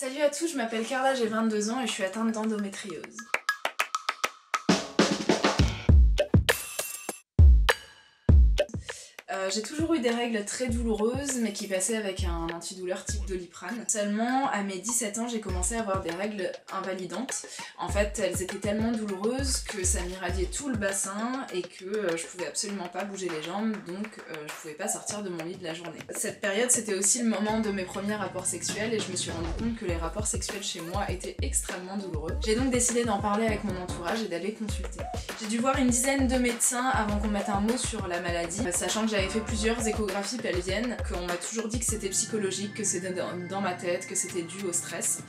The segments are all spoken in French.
Salut à tous, je m'appelle Carla, j'ai 22 ans et je suis atteinte d'endométriose. J'ai toujours eu des règles très douloureuses mais qui passaient avec un antidouleur type Doliprane. Seulement à mes 17 ans j'ai commencé à avoir des règles invalidantes. En fait elles étaient tellement douloureuses que ça m'irradiait tout le bassin et que je pouvais absolument pas bouger les jambes, donc je pouvais pas sortir de mon lit de la journée. Cette période c'était aussi le moment de mes premiers rapports sexuels et je me suis rendu compte que les rapports sexuels chez moi étaient extrêmement douloureux. J'ai donc décidé d'en parler avec mon entourage et d'aller consulter. J'ai dû voir une dizaine de médecins avant qu'on mette un mot sur la maladie, sachant que j'avais fait plusieurs échographies pelviennes, qu'on m'a toujours dit que c'était psychologique, que c'était dans ma tête, que c'était dû au stress.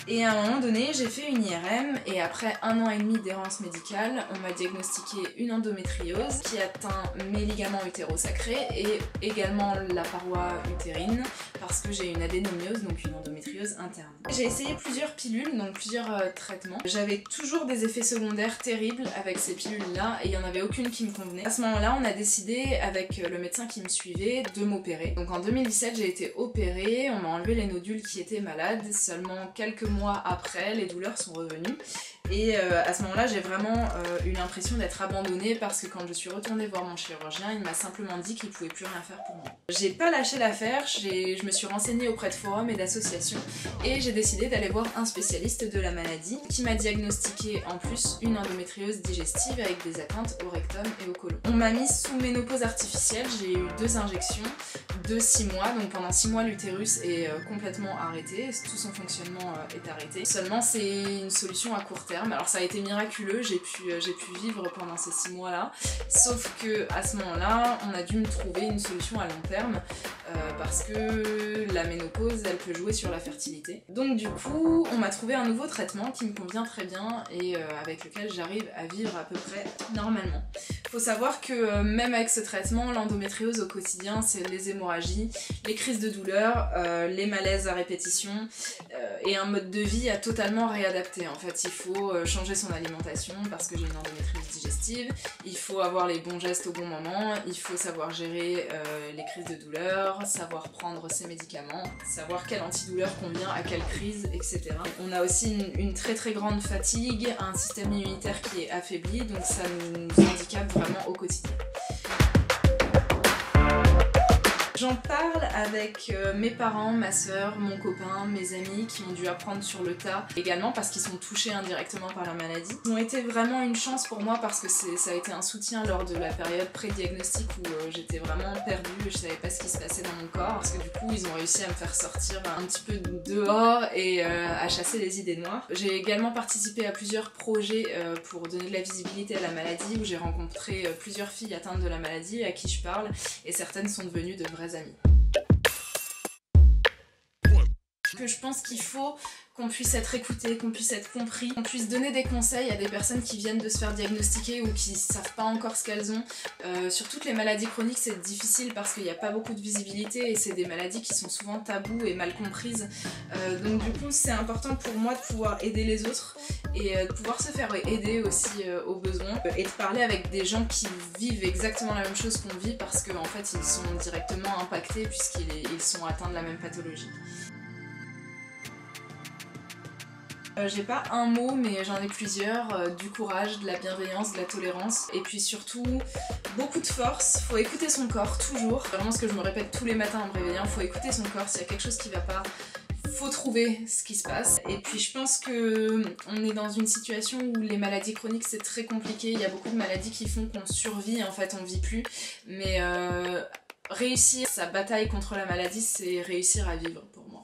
Et à un moment donné, j'ai fait une IRM et après 1 an et demi d'errance médicale, on m'a diagnostiqué une endométriose qui atteint mes ligaments utérosacrés et également la paroi utérine parce que j'ai une adénomiose, donc une endométriose interne. J'ai essayé plusieurs pilules, donc plusieurs traitements. J'avais toujours des effets secondaires terribles avec ces pilules-là et il n'y en avait aucune qui me convenait. À ce moment-là, on a décidé avec le médecin qui me suivait de m'opérer. Donc en 2017, j'ai été opérée, on m'a enlevé les nodules qui étaient malades. Seulement quelques mois après, les douleurs sont revenues. Et à ce moment-là, j'ai vraiment eu l'impression d'être abandonnée parce que quand je suis retournée voir mon chirurgien, il m'a simplement dit qu'il pouvait plus rien faire pour moi. J'ai pas lâché l'affaire, je me suis renseignée auprès de forums et d'associations et j'ai décidé d'aller voir un spécialiste de la maladie qui m'a diagnostiqué en plus une endométriose digestive avec des atteintes au rectum et au côlon. On m'a mise sous ménopause artificielle, j'ai eu 2 injections de 6 mois, donc pendant 6 mois l'utérus est complètement arrêté, tout son fonctionnement est arrêté. Seulement c'est une solution à court terme. Alors ça a été miraculeux, j'ai pu vivre pendant ces 6 mois là, sauf que à ce moment-là, on a dû me trouver une solution à long terme parce que la ménopause, elle peut jouer sur la fertilité. Donc du coup, on m'a trouvé un nouveau traitement qui me convient très bien et avec lequel j'arrive à vivre à peu près normalement. Faut savoir que même avec ce traitement, l'endométriose au quotidien, c'est les hémorragies, les crises de douleur, les malaises à répétition et un mode de vie à totalement réadapter. En fait, il faut changer son alimentation parce que j'ai une endométriose digestive, il faut avoir les bons gestes au bon moment, il faut savoir gérer les crises de douleur, savoir prendre ses médicaments, savoir quel antidouleur convient à quelle crise, etc. On a aussi une très très grande fatigue, un système immunitaire qui est affaibli, donc ça nous handicape vraiment au quotidien. J'en parle avec mes parents, ma soeur, mon copain, mes amis qui ont dû apprendre sur le tas, également parce qu'ils sont touchés indirectement par la maladie. Ils ont été vraiment une chance pour moi parce que ça a été un soutien lors de la période pré-diagnostic où j'étais vraiment perdue, je savais pas ce qui se passait dans mon corps parce que du coup ils ont réussi à me faire sortir un petit peu dehors et à chasser les idées noires. J'ai également participé à plusieurs projets pour donner de la visibilité à la maladie où j'ai rencontré plusieurs filles atteintes de la maladie à qui je parle et certaines sont devenues de vraies amis. Que je pense qu'il faut qu'on puisse être écouté, qu'on puisse être compris, qu'on puisse donner des conseils à des personnes qui viennent de se faire diagnostiquer ou qui savent pas encore ce qu'elles ont. Sur toutes les maladies chroniques c'est difficile parce qu'il n'y a pas beaucoup de visibilité et c'est des maladies qui sont souvent tabous et mal comprises. Donc du coup c'est important pour moi de pouvoir aider les autres et de pouvoir se faire aider aussi aux besoins et de parler avec des gens qui vivent exactement la même chose qu'on vit parce qu'en fait ils sont directement impactés puisqu'ils sont atteints de la même pathologie. J'ai pas un mot mais j'en ai plusieurs, du courage, de la bienveillance, de la tolérance et puis surtout beaucoup de force. Faut écouter son corps toujours, vraiment ce que je me répète tous les matins en me réveillant, faut écouter son corps, s'il y a quelque chose qui va pas, faut trouver ce qui se passe. Et puis je pense que on est dans une situation où les maladies chroniques c'est très compliqué, il y a beaucoup de maladies qui font qu'on survit, en fait on vit plus, mais réussir sa bataille contre la maladie c'est réussir à vivre pour moi.